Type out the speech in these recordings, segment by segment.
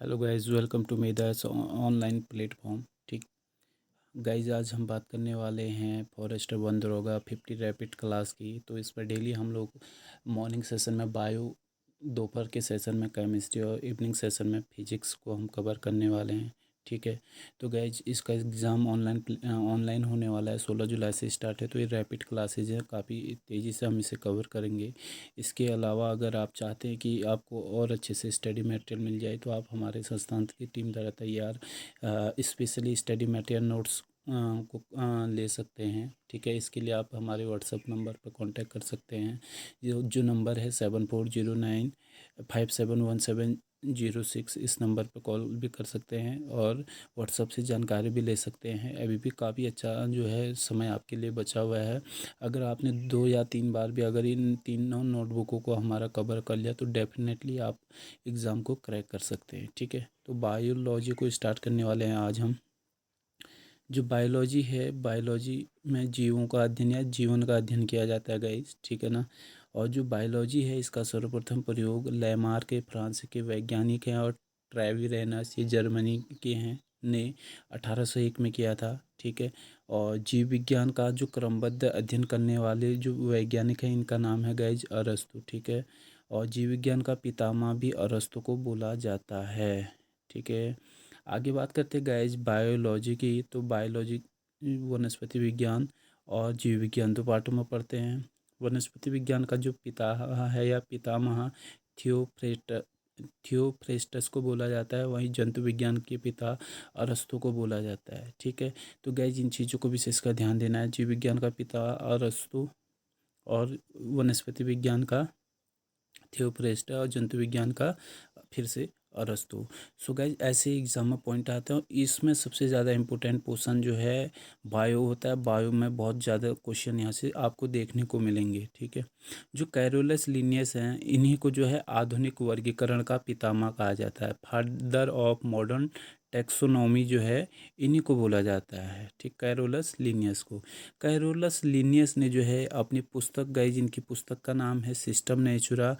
Hello guys, welcome to Medas online platform. ठीक guys, आज हम बात करने वाले हैं फॉरेस्टर वन दरोगा 50 रैपिड क्लास की। तो इसमें डेली हम लोग मॉर्निंग सेशन में बायो, दोपहर के सेशन में केमिस्ट्री और इवनिंग सेशन में फिजिक्स को हम कवर करने वाले हैं। ठीक है। तो गाइज, इसका एग्ज़ाम ऑनलाइन होने वाला है, 16 जुलाई से स्टार्ट है। तो ये रैपिड क्लासेज हैं, काफ़ी तेज़ी से हम इसे कवर करेंगे। इसके अलावा अगर आप चाहते हैं कि आपको और अच्छे से स्टडी मटेरियल मिल जाए, तो आप हमारे संस्थान की टीम द्वारा तैयार स्पेशली स्टडी मटेरियल नोट्स को ले सकते हैं। ठीक है। इसके लिए आप हमारे व्हाट्सएप नंबर पर कांटेक्ट कर सकते हैं। जो नंबर है 7409571706, इस नंबर पर कॉल भी कर सकते हैं और व्हाट्सएप से जानकारी भी ले सकते हैं। अभी भी काफ़ी अच्छा जो है समय आपके लिए बचा हुआ है। अगर आपने 2 या 3 बार भी अगर इन तीनों नोटबुकों को हमारा कवर कर लिया, तो डेफिनेटली आप एग्ज़ाम को क्रैक कर सकते हैं। ठीक है। तो बायोलॉजी को स्टार्ट करने वाले हैं आज हम। जो बायोलॉजी है, बायोलॉजी में जीवों का अध्ययन या जीवन का अध्ययन किया जाता है गाइस। ठीक है ना। और जो बायोलॉजी है, इसका सर्वप्रथम प्रयोग लेमार्क के फ्रांस के वैज्ञानिक हैं, और ट्रेविरेनस ये जर्मनी के हैं, ने 1801 में किया था। ठीक है। और जीव विज्ञान का जो क्रमबद्ध अध्ययन करने वाले जो वैज्ञानिक हैं, इनका नाम है गाइज अरस्तु। ठीक है। और जीव विज्ञान का पितामह भी अरस्तु को बोला जाता है। ठीक है। आगे बात करते हैं गाइज बायोलॉजी की। तो बायोलॉजी वनस्पति विज्ञान और जीव विज्ञान दो पार्टों में पढ़ते हैं। वनस्पति विज्ञान का जो पिता है या पितामह थियोफ्रेस्ट थियोफ्रेस्टस को बोला जाता है, वहीं जंतु विज्ञान के पिता अरस्तु को बोला जाता है। ठीक है। तो गाइज, इन चीज़ों को विशेषकर ध्यान देना है। जीव विज्ञान का पिता अरस्तु और वनस्पति विज्ञान का थियोफ्रेस्ट और जंतु विज्ञान का फिर से अरस्तु। सो गाइज, ऐसे एग्जाम में पॉइंट आते हैं। इसमें सबसे ज़्यादा इंपॉर्टेंट पोर्शन जो है बायो होता है। बायो में बहुत ज़्यादा क्वेश्चन यहाँ से आपको देखने को मिलेंगे। ठीक है। जो कैरोलस लिनियस हैं, इन्हीं को जो है आधुनिक वर्गीकरण का पितामह कहा जाता है। फादर ऑफ मॉडर्न टेक्सोनॉमी जो है, इन्हीं को बोला जाता है। ठीक, कैरोलस लिनियस को। कैरोलस लिनियस ने जो है अपनी पुस्तक, गाइज इनकी पुस्तक का नाम है सिस्टम नेचुरा।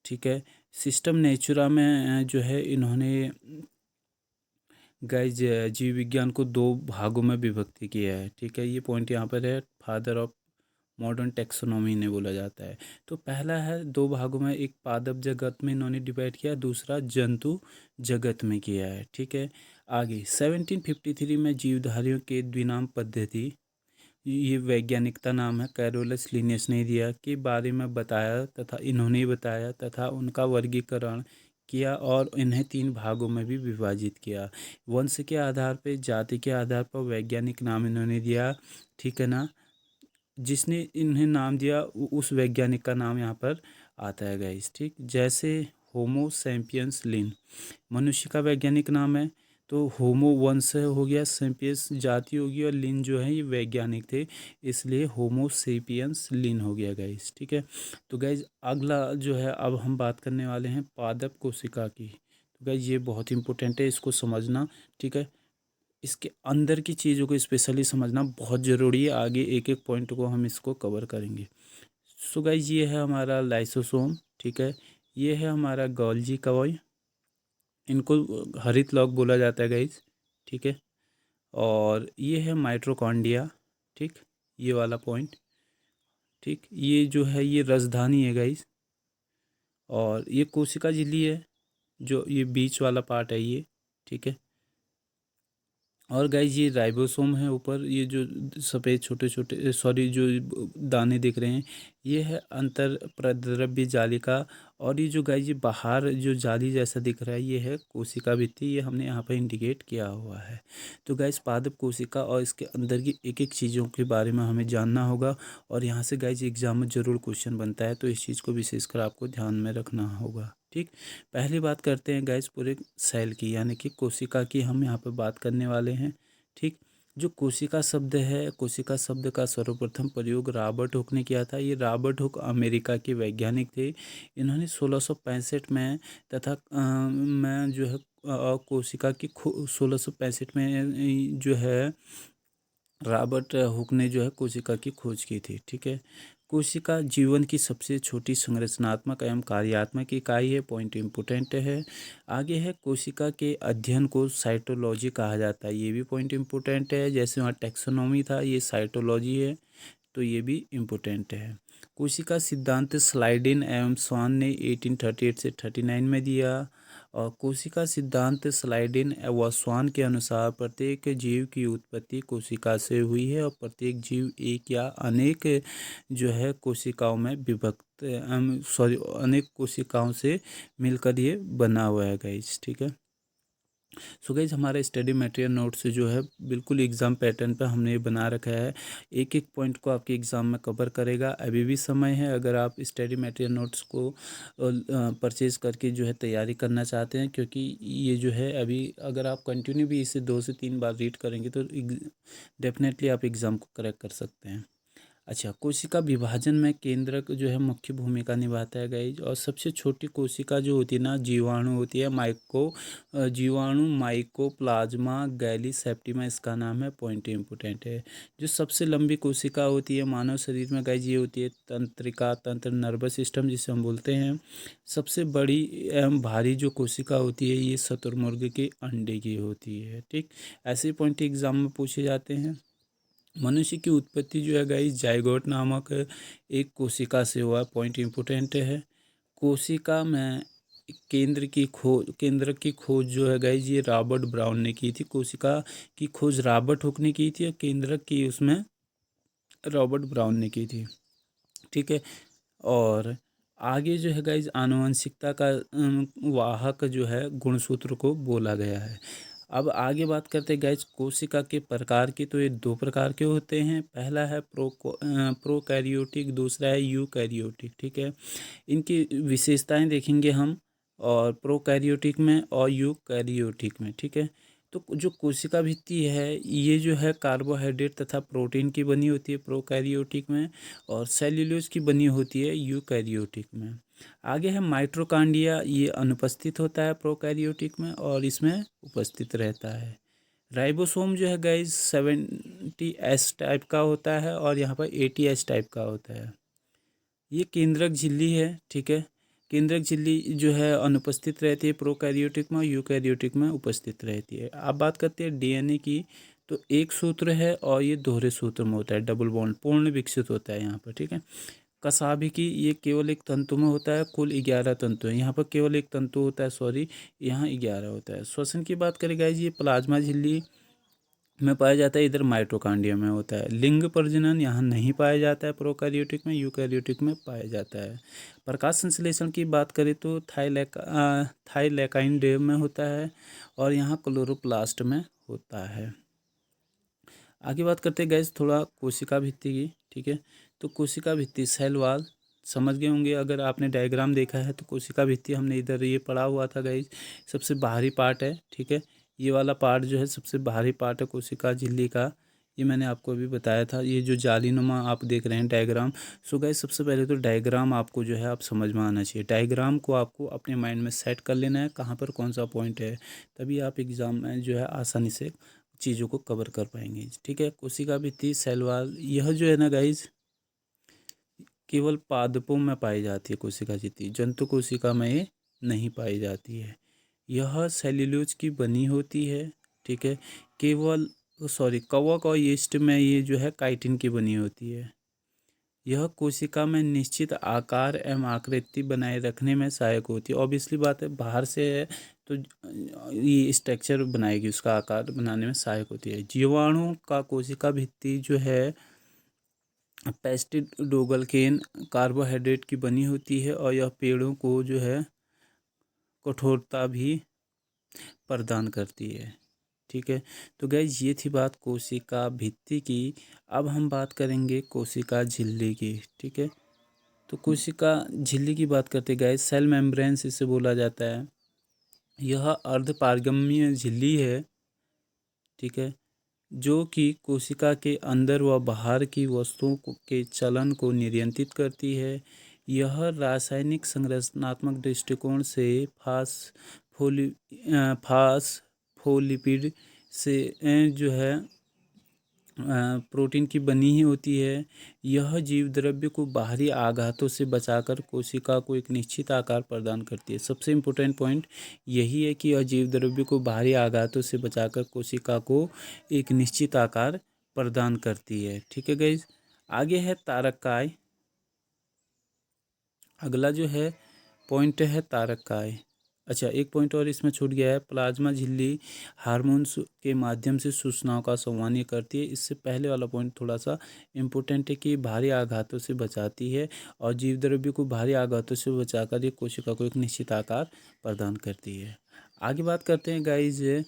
ठीक है। सिस्टम नेचुरा में जो है इन्होंने गाइज जीव विज्ञान को 2 भागों में विभक्ति किया है। ठीक है। ये पॉइंट यहाँ पर है, फादर ऑफ मॉडर्न टेक्सोनॉमी ने बोला जाता है। तो पहला है 2 भागों में, एक पादप जगत में इन्होंने डिवाइड किया, दूसरा जंतु जगत में किया है। ठीक है। आगे 1753 में जीवधारियों के द्विनाम पद्धति, ये वैज्ञानिकता नाम है, कैरोलस लिनियस ने दिया, के बारे में बताया तथा इन्होंने ही बताया तथा उनका वर्गीकरण किया और इन्हें 3 भागों में भी विभाजित किया। वंश के आधार पर, जाति के आधार पर वैज्ञानिक नाम इन्होंने दिया। ठीक है ना। जिसने इन्हें नाम दिया उस वैज्ञानिक का नाम यहाँ पर आता है गाइस। ठीक, जैसे होमो सैपियंस लिन मनुष्य का वैज्ञानिक नाम है, तो होमो वंश हो गया, सैपियंस जाति होगी, और लिन जो है ये वैज्ञानिक थे, इसलिए होमो सेपियंस लिन हो गया गाइस। ठीक है। तो गाइस, अगला जो है अब हम बात करने वाले हैं पादप कोशिका की। तो गाइस, ये बहुत इंपॉर्टेंट है, इसको समझना। ठीक है। इसके अंदर की चीज़ों को स्पेशली समझना बहुत ज़रूरी है। आगे एक एक पॉइंट को हम इसको कवर करेंगे। सो गाइस, ये है हमारा लाइसोसोम। ठीक है। ये है हमारा गोल्जी कवॉय, इनको हरित लॉग बोला जाता है गाइस। ठीक है। और ये है माइटोकॉन्ड्रिया। ठीक, ये वाला पॉइंट। ठीक, ये जो है ये राजधानी है गाइस। और ये कोशिका झिल्ली है, जो ये बीच वाला पार्ट है ये। ठीक है। और गाइज, ये राइबोसोम है ऊपर, ये जो सफ़ेद छोटे छोटे, सॉरी, जो दाने दिख रहे हैं, ये है अंतर प्रद्रव्य जालिका। और ये जो गाइज ये बाहर जो जाली जैसा दिख रहा है, ये है कोशिका भित्ति, ये हमने यहाँ पर इंडिकेट किया हुआ है। तो गाइज, पादप कोशिका और इसके अंदर की एक एक चीज़ों के बारे में हमें जानना होगा। और यहाँ से गाइज एग्जाम में ज़रूर क्वेश्चन बनता है, तो इस चीज़ को विशेषकर आपको ध्यान में रखना होगा। ठीक, पहली बात करते हैं गाइस पूरे सेल की, यानी कि कोशिका की हम यहाँ पे बात करने वाले हैं। ठीक, जो कोशिका शब्द है, कोशिका शब्द का सर्वप्रथम प्रयोग रॉबर्ट हुक ने किया था। ये रॉबर्ट हुक अमेरिका के वैज्ञानिक थे। इन्होंने 1665 में तथा में जो है कोशिका की 1665 में जो है रॉबर्ट हुक ने जो है कोशिका की खोज की थी। ठीक है। कोशिका जीवन की सबसे छोटी संरचनात्मक एवं कार्यात्मक इकाई है, पॉइंट इम्पोर्टेंट है। आगे है कोशिका के अध्ययन को साइटोलॉजी कहा जाता है, ये भी पॉइंट इम्पोर्टेंट है। जैसे वहाँ टैक्सोनॉमी था, ये साइटोलॉजी है, तो ये भी इम्पोर्टेंट है। कोशिका सिद्धांत स्लाइडिन एवं स्वान ने 1838 से 39 में दिया। और कोशिका सिद्धांत स्लाइडिन व स्वान के अनुसार प्रत्येक जीव की उत्पत्ति कोशिका से हुई है और प्रत्येक जीव एक या अनेक जो है कोशिकाओं में विभक्त अनेक कोशिकाओं से मिलकर ये बना हुआ है गाइस, ठीक है। सो गाइज हमारे स्टडी मटेरियल नोट से जो है बिल्कुल एग्ज़ाम पैटर्न पे हमने ये बना रखा है, एक एक पॉइंट को आपके एग्ज़ाम में कवर करेगा। अभी भी समय है, अगर आप स्टडी मटेरियल नोट्स को परचेज़ करके जो है तैयारी करना चाहते हैं, क्योंकि ये जो है अभी अगर आप कंटिन्यू भी इसे 2 से 3 बार रीड करेंगे तो डेफिनेटली आप एग्ज़ाम को क्रैक कर सकते हैं। अच्छा, कोशिका विभाजन में केंद्रक जो है मुख्य भूमिका निभाता है गाइज। और सबसे छोटी कोशिका जो होती है ना, जीवाणु होती है, जीवाणु माइकोप्लाज्मा गैली सेप्टिमा इसका नाम है, पॉइंट इम्पोर्टेंट है। जो सबसे लंबी कोशिका होती है मानव शरीर में गाइज, ये होती है तंत्रिका तंत्र, नर्वस सिस्टम जिसे हम बोलते हैं। सबसे बड़ी एवं भारी जो कोशिका होती है ये शुतुरमुर्ग के अंडे की होती है, ठीक। ऐसे पॉइंट एग्जाम में पूछे जाते हैं। मनुष्य की उत्पत्ति जो है गाइस जाइगोट नामक एक कोशिका से हुआ, पॉइंट इम्पोर्टेंट है। कोशिका में केंद्र की खोज जो है गाइस ये रॉबर्ट ब्राउन ने की थी। कोशिका की खोज रॉबर्ट हुक ने की थी और केंद्रक की उसमें रॉबर्ट ब्राउन ने की थी, ठीक है। और आगे जो है गाइज आनुवंशिकता का वाहक जो है गुणसूत्र को बोला गया है। अब आगे बात करते हैं गाइज कोशिका के प्रकार की, तो ये 2 प्रकार के होते हैं। पहला है प्रोकैरियोटिक, दूसरा है यूकैरियोटिक, ठीक है। इनकी विशेषताएं देखेंगे हम, और प्रोकैरियोटिक में और यूकैरियोटिक में, ठीक है। तो जो कोशिका भित्ति है ये जो है कार्बोहाइड्रेट तथा प्रोटीन की बनी होती है प्रोकैरियोटिक में, और सेल्यूलोज की बनी होती है यूकैरियोटिक में। आगे है माइटोकॉन्ड्रिया, ये अनुपस्थित होता है प्रोकैरियोटिक में और इसमें उपस्थित रहता है। राइबोसोम जो है गाइज 70S टाइप का होता है और यहाँ पर 80S टाइप का होता है। ये केंद्रक झिल्ली है, ठीक है। केंद्रक झिल्ली जो है अनुपस्थित रहती है प्रोकैरियोटिक में, यूकैरियोटिक में उपस्थित रहती है। अब बात करते हैं डीएनए की, तो एक सूत्र है और ये दोहरे सूत्र में होता है, डबल बॉन्ड पूर्ण विकसित होता है यहाँ पर, ठीक है। कसाभिकी ये केवल एक तंतु में होता है, कुल 11 तंतु है, यहाँ पर केवल एक तंतु होता है, सॉरी यहाँ 11 होता है। श्वसन की बात करें गाइस, ये प्लाज्मा झिल्ली में पाया जाता है, इधर माइटोकॉन्ड्रिया में होता है। लिंग प्रजनन यहाँ नहीं पाया जाता है प्रोकैरियोटिक में, यूकैरियोटिक में पाया जाता है। प्रकाश संश्लेषण की बात करें तो थाइलैकाइड में होता है और यहाँ क्लोरोप्लास्ट में होता है। आगे बात करते हैं गैस थोड़ा कोशिका भित्ति की, ठीक है। तो कोशिका भित्ति सेल वॉल समझ गए होंगे, अगर आपने डायग्राम देखा है तो कोशिका भित्ति हमने इधर ये पढ़ा हुआ था गाइस, सबसे बाहरी पार्ट है, ठीक है। ये वाला पार्ट जो है सबसे बाहरी पार्ट है कोशिका झिल्ली का, ये मैंने आपको अभी बताया था। ये जो जालीनुमा आप देख रहे हैं डायग्राम, सो गाइस सबसे पहले तो डायग्राम आपको जो है आप समझ में आना चाहिए। डायग्राम को आपको अपने माइंड में सेट कर लेना है कहाँ पर कौन सा पॉइंट है, तभी आप एग्ज़ाम में जो है आसानी से चीज़ों को कवर कर पाएंगे, ठीक है। कोशिका भित्ति सेल वॉल यह जो है ना गाइज केवल पादपों में पाई जाती है कोशिका भित्ति, जंतु कोशिका में ये नहीं पाई जाती है। यह सेल्यूलोज की बनी होती है, ठीक है। कवक और यीस्ट में ये जो है काइटिन की बनी होती है। यह कोशिका में निश्चित आकार एवं आकृति बनाए रखने में सहायक होती है। ऑब्वियसली बात है बाहर से है तो ये स्ट्रक्चर बनाएगी, उसका आकार बनाने में सहायक होती है। जीवाणु का कोशिका भित्ति जो है पेस्टिडोगलकेन कार्बोहाइड्रेट की बनी होती है और यह पेड़ों को जो है कठोरता भी प्रदान करती है, ठीक है। तो गाइज ये थी बात कोशिका भित्ति की। अब हम बात करेंगे कोशिका झिल्ली की, ठीक है। तो कोशिका झिल्ली की बात करते गाइज सेल मेम्ब्रेन्स इसे बोला जाता है। यह अर्धपारगम्य झिल्ली है, ठीक है, जो कि कोशिका के अंदर व बाहर की वस्तुओं के चलन को नियंत्रित करती है। यह रासायनिक संरचनात्मक दृष्टिकोण से फास्फोलिपिड से जो है प्रोटीन की बनी ही होती है। यह जीव द्रव्य को बाहरी आघातों से बचाकर कोशिका को एक निश्चित आकार प्रदान करती है। सबसे इम्पोर्टेंट पॉइंट यही है कि यह जीव द्रव्य को बाहरी आघातों से बचाकर कोशिका को एक निश्चित आकार प्रदान करती है। ठीक है गाइज, आगे है तारककाय। अगला जो है पॉइंट है तारककाय। अच्छा, एक पॉइंट और इसमें छूट गया है। प्लाज्मा झिल्ली हार्मोन्स के माध्यम से सूचनाओं का संवहन करती है। इससे पहले वाला पॉइंट थोड़ा सा इम्पोर्टेंट है कि भारी आघातों से बचाती है और जीव द्रव्य को भारी आघातों से बचाकर ये कोशिका को एक निश्चित आकार प्रदान करती है। आगे बात करते हैं गाइज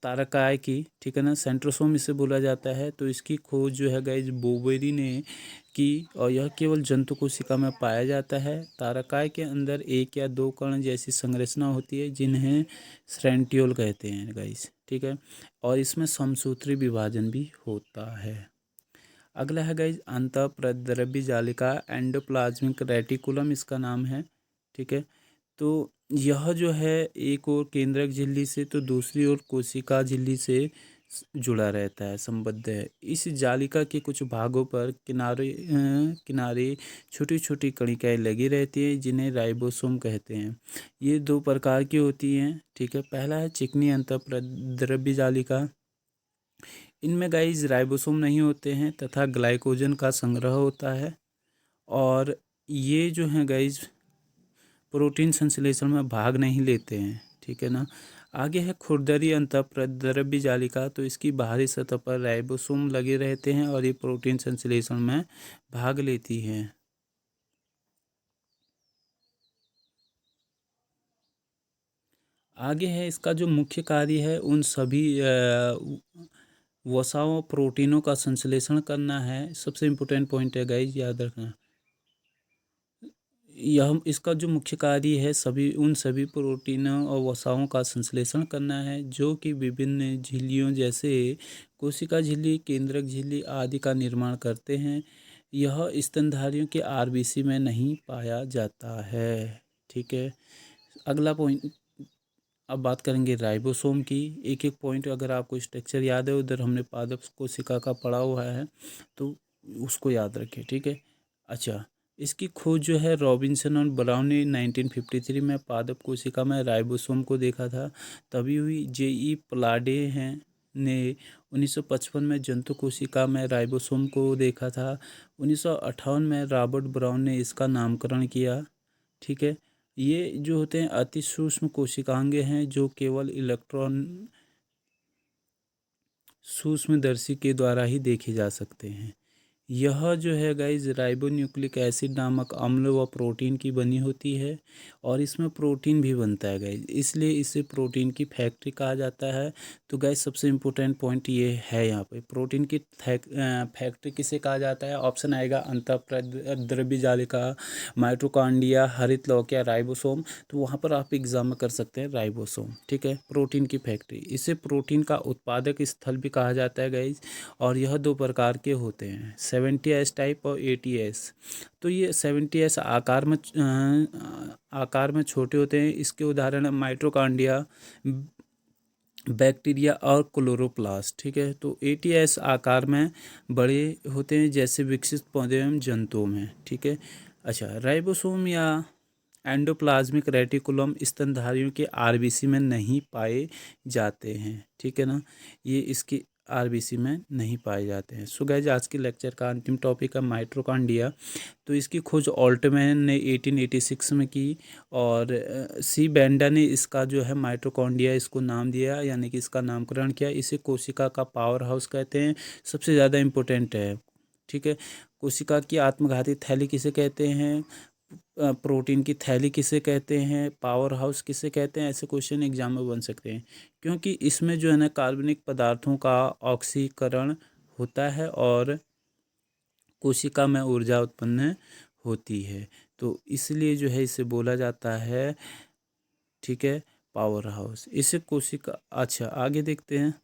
तारकाय की। ठीक है ना, सेंट्रोसोम इसे बोला जाता है। तो इसकी खोज जो है गाइज बोवेरी ने की और यह केवल जंतु कोशिका में पाया जाता है। तारकाय के अंदर एक या दो कण जैसी संरचना होती है जिन्हें सेंट्रियोल कहते हैं गाइज। ठीक है, और इसमें समसूत्री विभाजन भी होता है। अगला है गाइज अंतःप्रद्रव्य जालिका, एंडोप्लाज्मिक रेटिकुलम इसका नाम है। ठीक है, तो यह जो है एक और केंद्रक झिल्ली से तो दूसरी ओर कोशिका झिल्ली से जुड़ा रहता है, संबद्ध है। इस जालिका के कुछ भागों पर किनारे छोटी छोटी कणिकाएं लगी रहती है जिन्हें राइबोसोम कहते हैं। ये दो प्रकार की होती हैं। ठीक है, पहला है चिकनी अंतःप्रद्रव्य जालिका। इनमें गाइज राइबोसोम नहीं होते हैं तथा ग्लाइकोजन का संग्रह होता है और ये जो है गाइज प्रोटीन संश्लेषण में भाग नहीं लेते हैं। ठीक है ना, आगे है खुरदरी अंतःप्रद्रव्य जालिका। तो इसकी बाहरी सतह पर राइबोसोम लगे रहते हैं और ये प्रोटीन संश्लेषण में भाग लेती हैं। आगे है इसका जो मुख्य कार्य है उन सभी वसाओं प्रोटीनों का संश्लेषण करना है। सबसे इम्पोर्टेंट पॉइंट है गाइज, याद रखना। यह इसका जो मुख्य कार्य है सभी प्रोटीनों और वसाओं का संश्लेषण करना है जो कि विभिन्न झिल्लियों जैसे कोशिका झिल्ली, केंद्रक झिल्ली आदि का निर्माण करते हैं। यह स्तनधारियों के आरबीसी में नहीं पाया जाता है। ठीक है, अगला पॉइंट अब बात करेंगे राइबोसोम की। एक एक पॉइंट अगर आपको स्ट्रक्चर याद है, उधर हमने पादप कोशिका का पढ़ा हुआ है तो उसको याद रखें। ठीक है, अच्छा, इसकी खोज जो है रॉबिन्सन और ब्राउन ने 1953 में पादप कोशिका में राइबोसोम को देखा था। तभी हुई J.E. पलाडे हैं ने 1955 में जंतु कोशिका में राइबोसोम को देखा था। 1958 में रॉबर्ट ब्राउन ने इसका नामकरण किया। ठीक है, ये जो होते हैं अति सूक्ष्म कोशिकांग हैं जो केवल इलेक्ट्रॉन सूक्ष्मदर्शी के द्वारा ही देखे जा सकते हैं। यह जो है गाइज राइबोन्यूक्लिक एसिड नामक अम्ल व प्रोटीन की बनी होती है और इसमें प्रोटीन भी बनता है गाइज, इसलिए इसे प्रोटीन की फैक्ट्री कहा जाता है। तो गाइज सबसे इम्पोर्टेंट पॉइंट ये है यहाँ पे, प्रोटीन की फैक्ट्री किसे कहा जाता है। ऑप्शन आएगा अंतःप्रद्रव्य जालिका, माइटोकॉन्ड्रिया, हरित लौकिया, राइबोसोम। तो वहाँ पर आप एग्जाम में कर सकते हैं राइबोसोम। ठीक है, प्रोटीन की फैक्ट्री, इसे प्रोटीन का उत्पादक स्थल भी कहा जाता है गाइज। और यह दो प्रकार के होते हैं, 70S टाइप और 80S। तो ये 70S आकार में छोटे होते हैं। इसके उदाहरण है माइटोकॉन्ड्रिया, बैक्टीरिया और क्लोरोप्लास्ट। ठीक है, तो 80S आकार में बड़े होते हैं जैसे विकसित पौधे एवं जंतुओं में। ठीक है, अच्छा, राइबोसोम या एंडोप्लाज्मिक रेटिकुलम स्तनधारियों के आरबीसी में नहीं पाए जाते हैं। ठीक है ना, ये इसकी आरबीसी में नहीं पाए जाते हैं। सो गाइस, आज के लेक्चर का अंतिम टॉपिक है माइटोकॉन्ड्रिया। तो इसकी खोज ऑल्टमैन ने 1886 में की और सी बेंडा ने इसका जो है माइटोकॉन्ड्रिया इसको नाम दिया, यानी कि इसका नामकरण किया। इसे कोशिका का पावर हाउस कहते हैं, सबसे ज़्यादा इम्पोर्टेंट है। ठीक है, कोशिका की आत्मघाती थैली किसे कहते हैं, प्रोटीन की थैली किसे कहते हैं, पावर हाउस किसे कहते हैं, ऐसे क्वेश्चन एग्जाम में बन सकते हैं क्योंकि इसमें जो है ना कार्बनिक पदार्थों का ऑक्सीकरण होता है और कोशिका में ऊर्जा उत्पन्न होती है, तो इसलिए जो है इसे बोला जाता है, ठीक है, पावर हाउस। इसे कोशिका, अच्छा आगे देखते हैं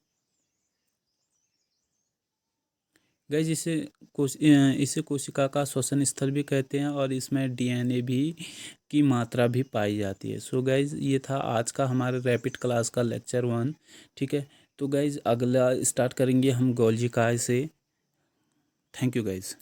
गाइस, इसे कोशिका का श्वसन स्थल भी कहते हैं और इसमें डीएनए भी की मात्रा भी पाई जाती है। सो गाइस, ये था आज का हमारे रैपिड क्लास का लेक्चर 1। ठीक है, तो गाइज़ अगला स्टार्ट करेंगे हम गोल्जी काय से। Thank you guys.